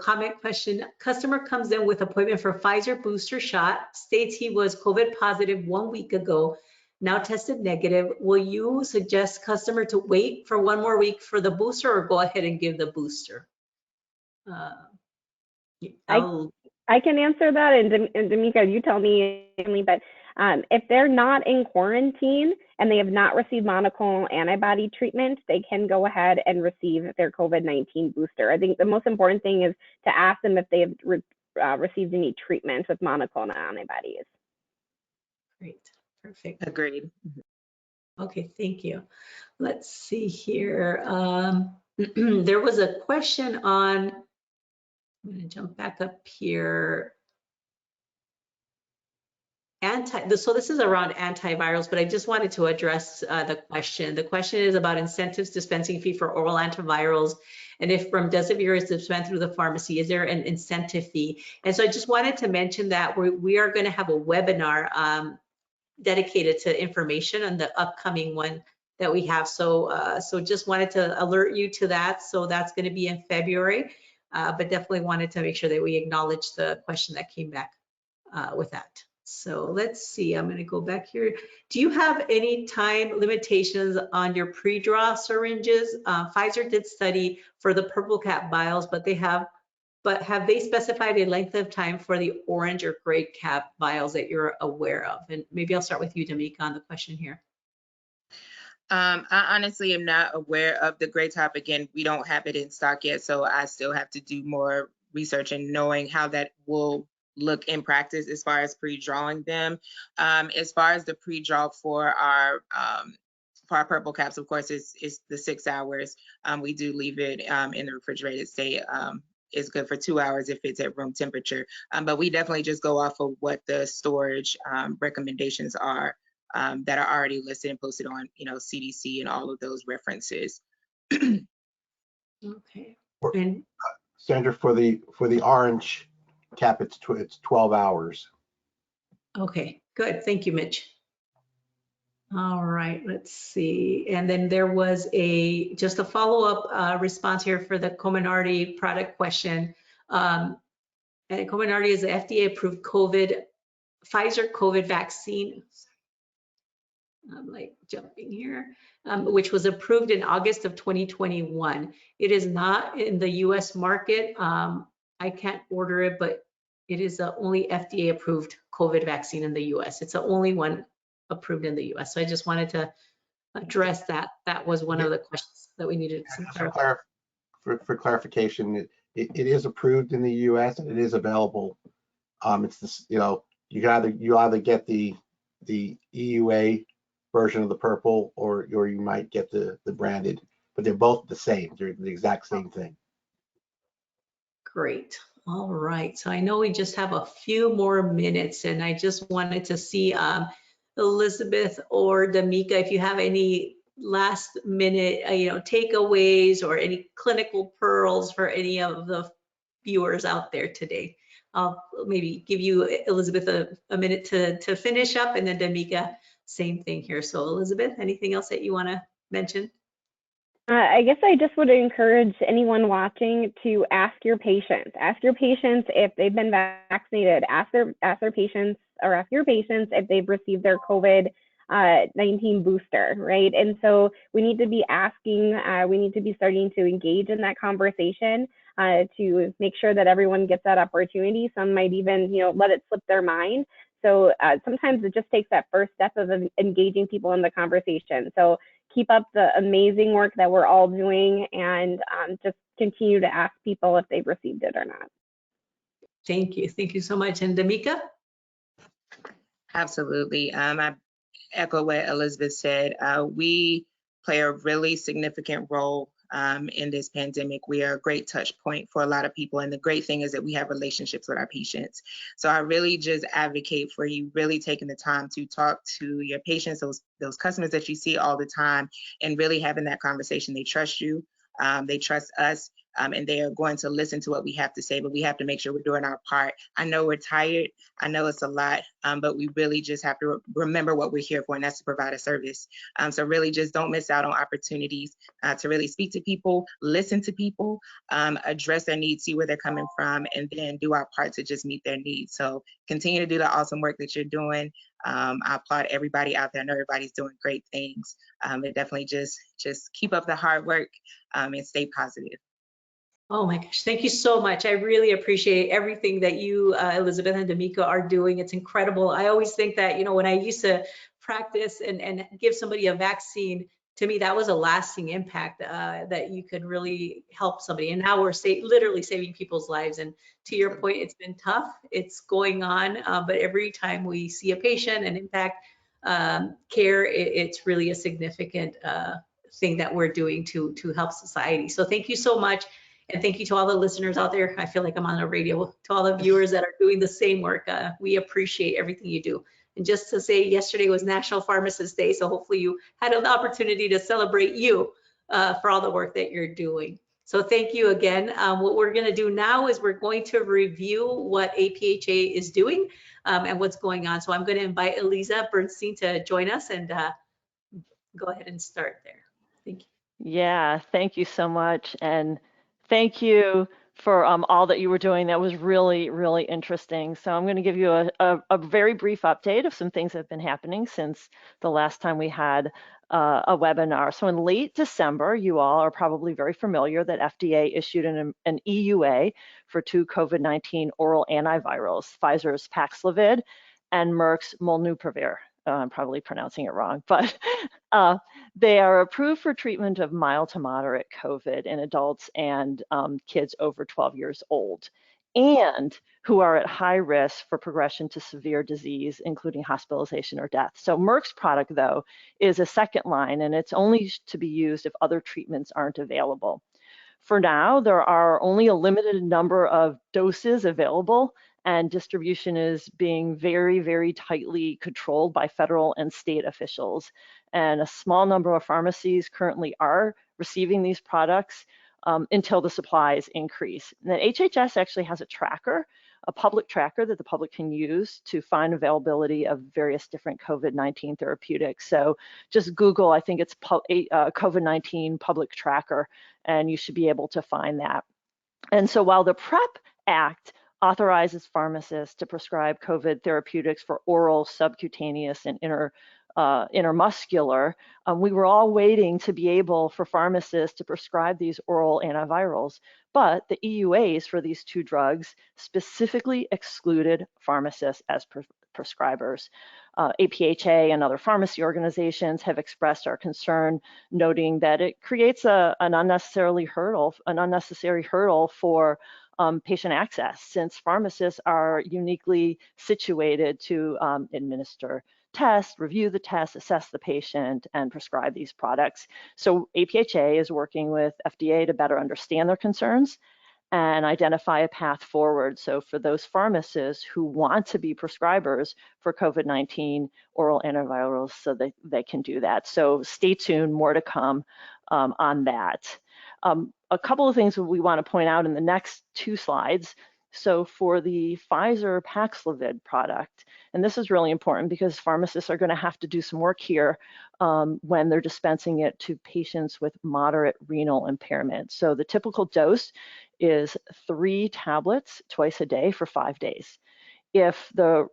comment question. Customer comes in with appointment for Pfizer booster shot, states he was COVID positive 1 week ago, now tested negative. Will you suggest customer to wait for 1 more week for the booster, or go ahead and give the booster? I can answer that, and Damika, you tell me, but if they're not in quarantine and they have not received monoclonal antibody treatment, they can go ahead and receive their COVID-19 booster. I think the most important thing is to ask them if they have received any treatment with monoclonal antibodies. Great, perfect. Agreed. Okay, thank you. Let's see here. There was a question on, I'm going to jump back up here. So this is around antivirals, but I just wanted to address the question. The question is about incentives dispensing fee for oral antivirals And if remdesivir is dispensed through the pharmacy, is there an incentive fee? And so I just wanted to mention that we are going to have a webinar dedicated to information on the upcoming one that we have. So just wanted to alert you to that. So that's going to be in February, but definitely wanted to make sure that we acknowledge the question that came back with that. So let's see, I'm going to go back here. Do you have any time limitations on your pre-draw syringes? Pfizer did study for the purple cap vials, but have they specified a length of time for the orange or gray cap vials that you're aware of? And maybe I'll start with you, Damika, on the question here. I honestly am not aware of the gray top. Again, we don't have it in stock yet, so I still have to do more research and knowing how that will look in practice as far as pre-drawing them. As far as the pre-draw for our purple caps, of course, it's the 6 hours. We do leave it in the refrigerated state. It's good for 2 hours if it's at room temperature. But we definitely just go off of what the storage recommendations are that are already listed and posted on, CDC and all of those references. Okay. And Sandra, for the orange cap, it's 12 hours. okay, good. Thank you, Mitch. All right, let's see. And then there was just a follow-up response here for the Comirnaty product question. And Comirnaty is the FDA-approved Pfizer COVID vaccine. I'm like jumping here, which was approved in August of 2021. It is not in the US market. I can't order it, but it is the only FDA-approved COVID vaccine in the US. It's the only one approved in the US. So I just wanted to address that. That was one of the questions that we needed some clarification. For clarification, it is approved in the US and it is available. It's this, you either get the EUA version of the purple or you might get the branded, but they're both the same. They're the exact same thing. Great. All right. So I know we just have a few more minutes and I just wanted to see Elizabeth or Damika, if you have any last minute, takeaways or any clinical pearls for any of the viewers out there today. I'll maybe give you, Elizabeth, a minute to finish up, and then Damika, same thing here. So Elizabeth, anything else that you want to mention? I guess I just would encourage anyone watching to ask your patients. Ask your patients if they've been vaccinated. Ask their patients, or ask your patients if they've received their COVID-19 booster, right? And so we need to be asking, we need to be starting to engage in that conversation to make sure that everyone gets that opportunity. Some might even, let it slip their mind. So sometimes it just takes that first step of engaging people in the conversation. So keep up the amazing work that we're all doing, and just continue to ask people if they've received it or not. Thank you. Thank you so much. And Damika? Absolutely. I echo what Elizabeth said. We play a really significant role in this pandemic. We are a great touch point for a lot of people. And the great thing is that we have relationships with our patients. So I really just advocate for you really taking the time to talk to your patients, those customers that you see all the time, and really having that conversation. They trust you. They trust us. And they are going to listen to what we have to say, but we have to make sure we're doing our part. I know we're tired. I know it's a lot, but we really just have to remember what we're here for, and that's to provide a service. So really just don't miss out on opportunities to really speak to people, listen to people, address their needs, see where they're coming from, and then do our part to just meet their needs. So continue to do the awesome work that you're doing. I applaud everybody out there. I know everybody's doing great things. And definitely just keep up the hard work and stay positive. Oh my gosh, thank you so much. I really appreciate everything that you, Elizabeth and Damika, are doing. It's incredible. I always think that, when I used to practice and give somebody a vaccine, to me, that was a lasting impact that you could really help somebody. And now we're literally saving people's lives. And to your point, it's been tough. It's going on. But every time we see a patient and impact care, it's really a significant thing that we're doing to help society. So thank you so much. And thank you to all the listeners out there. I feel like I'm on the radio. To all the viewers that are doing the same work, we appreciate everything you do. And just to say, yesterday was National Pharmacists Day, so hopefully you had an opportunity to celebrate you for all the work that you're doing. So thank you again. What we're going to do now is we're going to review what APhA is doing and what's going on. So I'm going to invite Eliza Bernstein to join us and go ahead and start there. Thank you. Yeah, thank you so much. And thank you for all that you were doing. That was really, really interesting. So I'm going to give you a very brief update of some things that have been happening since the last time we had a webinar. So in late December, you all are probably very familiar that FDA issued an EUA for 2 COVID-19 oral antivirals, Pfizer's Paxlovid and Merck's Molnupiravir. I'm probably pronouncing it wrong, but they are approved for treatment of mild to moderate COVID in adults and kids over 12 years old, and who are at high risk for progression to severe disease, including hospitalization or death. So Merck's product, though, is a second line, and it's only to be used if other treatments aren't available. For now, there are only a limited number of doses available, and distribution is being very, very tightly controlled by federal and state officials. And a small number of pharmacies currently are receiving these products until the supplies increase. And the HHS actually has a tracker, a public tracker that the public can use to find availability of various different COVID-19 therapeutics. So just Google, I think it's COVID-19 public tracker, and you should be able to find that. And so while the PrEP Act authorizes pharmacists to prescribe COVID therapeutics for oral, subcutaneous, and intermuscular, we were all waiting to be able for pharmacists to prescribe these oral antivirals, but the EUAs for these 2 drugs specifically excluded pharmacists as prescribers. APhA and other pharmacy organizations have expressed our concern, noting that it creates an unnecessary hurdle for patient access, since pharmacists are uniquely situated to administer tests, review the tests, assess the patient, and prescribe these products. So APhA is working with FDA to better understand their concerns and identify a path forward. So for those pharmacists who want to be prescribers for COVID-19 oral antivirals, so they can do that. So stay tuned, more to come on that. A couple of things that we want to point out in the next 2 slides. So for the Pfizer Paxlovid product, and this is really important because pharmacists are going to have to do some work here when they're dispensing it to patients with moderate renal impairment. So the typical dose is 3 tablets twice a day for 5 days. If the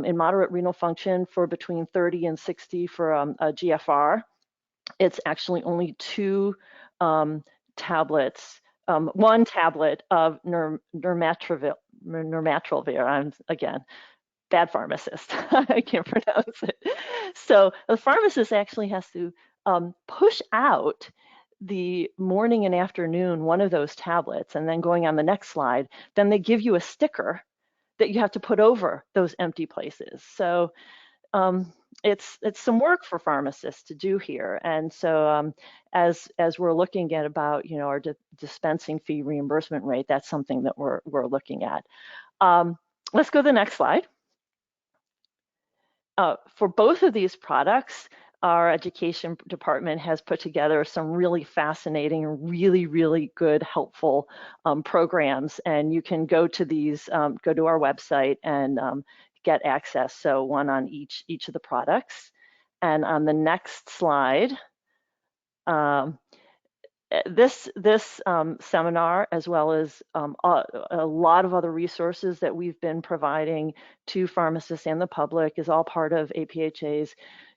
in moderate renal function for between 30 and 60 for a GFR, it's actually only 2 tablets, 1 tablet of nirmatrelvir. I'm, again, bad pharmacist. I can't pronounce it. So the pharmacist actually has to push out the morning and afternoon one of those tablets, and then going on the next slide, then they give you a sticker that you have to put over those empty places. So it's some work for pharmacists to do here. And so as we're looking at about our dispensing fee reimbursement rate, that's something that we're looking at. Let's go to the next slide. For both of these products, our education department has put together some really fascinating, really, really good, helpful programs. And you can go to these, go to our website and get access. So one on each of the products. And on the next slide, this seminar, as well as a lot of other resources that we've been providing to pharmacists and the public, is all part of APhA's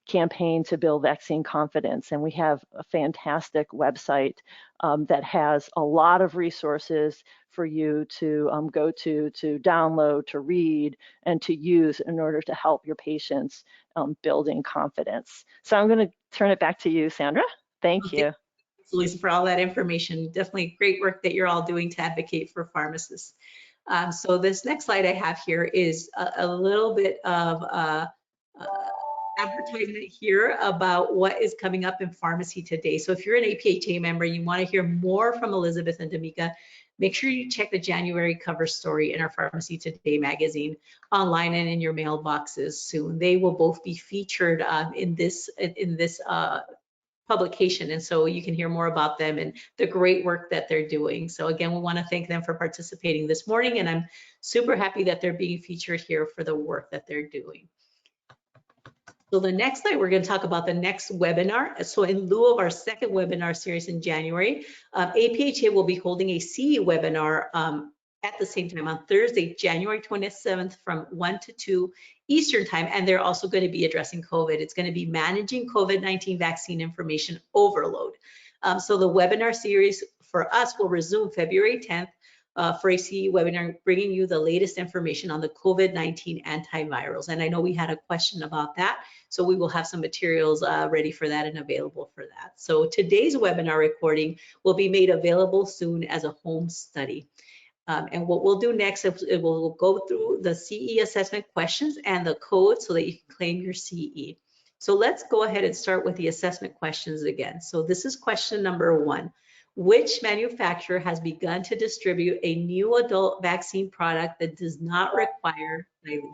campaign to build vaccine confidence. And we have a fantastic website that has a lot of resources for you to go to download, to read, and to use in order to help your patients building confidence. So I'm going to turn it back to you, Sandra. Thank you. Thanks, Lisa, for all that information. Definitely great work that you're all doing to advocate for pharmacists. So this next slide I have here is a little bit of advertisement here about what is coming up in pharmacy today. So if you're an APhA member, you want to hear more from Elizabeth and Damika, make sure you check the January cover story in our Pharmacy Today magazine, online and in your mailboxes soon. They will both be featured in this publication. And so you can hear more about them and the great work that they're doing. So again, we want to thank them for participating this morning, and I'm super happy that they're being featured here for the work that they're doing. So the next slide, we're going to talk about the next webinar. So in lieu of our second webinar series in January, APhA will be holding a CE webinar at the same time on Thursday, January 27th from 1 to 2 Eastern time. And they're also going to be addressing COVID. It's going to be managing COVID-19 vaccine information overload. So the webinar series for us will resume February 10th for a CE webinar, bringing you the latest information on the COVID-19 antivirals. And I know we had a question about that, so we will have some materials ready for that and available for that. So today's webinar recording will be made available soon as a home study. And what we'll do next is we'll go through the CE assessment questions and the code so that you can claim your CE. So let's go ahead and start with the assessment questions again. So this is question number 1. Which manufacturer has begun to distribute a new adult vaccine product that does not require dilution?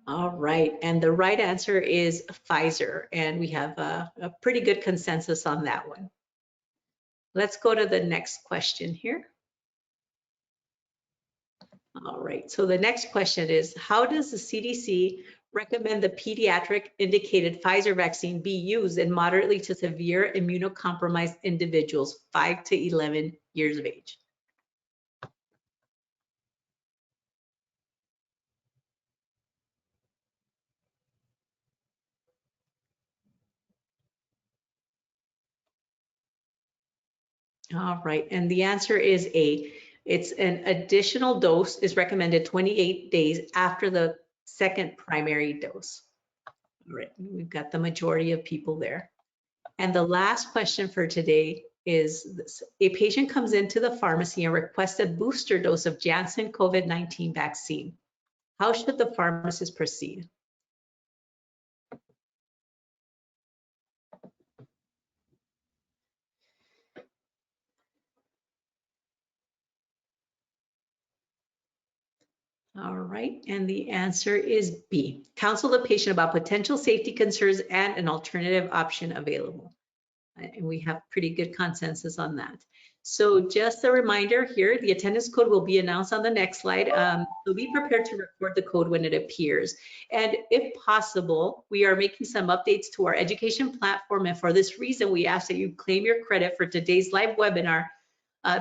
All right, and the right answer is Pfizer, and we have a pretty good consensus on that one. Let's go to the next question here. All right, so the next question is, how does the CDC recommend the pediatric indicated Pfizer vaccine be used in moderately to severe immunocompromised individuals 5 to 11 years of age? All right, and the answer is A. It's an additional dose is recommended 28 days after the second primary dose. All right, we've got the majority of people there. And the last question for today is this. A patient comes into the pharmacy and requests a booster dose of Janssen COVID-19 vaccine. How should the pharmacist proceed? All right, and the answer is B. Counsel the patient about potential safety concerns and an alternative option available. And we have pretty good consensus on that. So just a reminder here, the attendance code will be announced on the next slide. So be prepared to record the code when it appears. And if possible, we are making some updates to our education platform. And for this reason, we ask that you claim your credit for today's live webinar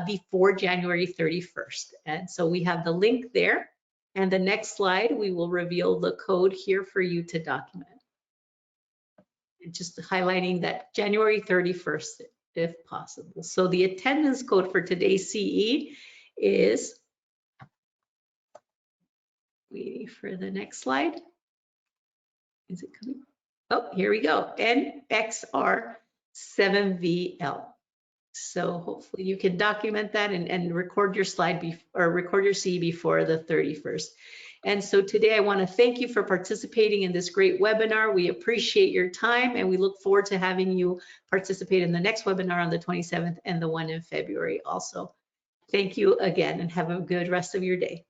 before January 31st. And so we have the link there. And the next slide, we will reveal the code here for you to document. And just highlighting that January 31st, if possible. So the attendance code for today's CE is, waiting for the next slide. Is it coming? Oh, here we go, NXR7VL. So hopefully you can document that and record your slide or record your CE before the 31st. And so today I want to thank you for participating in this great webinar. We appreciate your time and we look forward to having you participate in the next webinar on the 27th and the one in February also. Thank you again and have a good rest of your day.